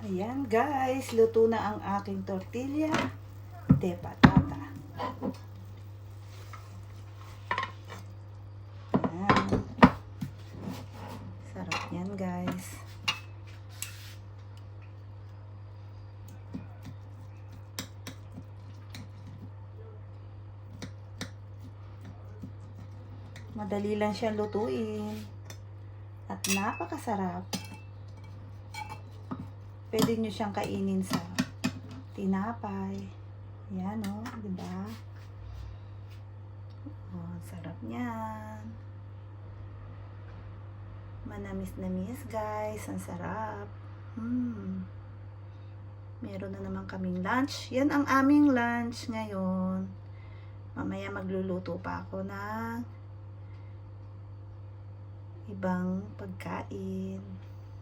Ayan guys, luto na ang aking tortilla de patata. Ayan. Sarap yan guys. Madali lang siyang lutuin. At napakasarap. Pwede nyo siyang kainin sa tinapay. Yan o, diba? Oh, sarap niyan. Manamis-namis guys. Ang sarap. Meron na naman kaming lunch. Yan ang aming lunch ngayon. Mamaya magluluto pa ako ng ibang pagkain.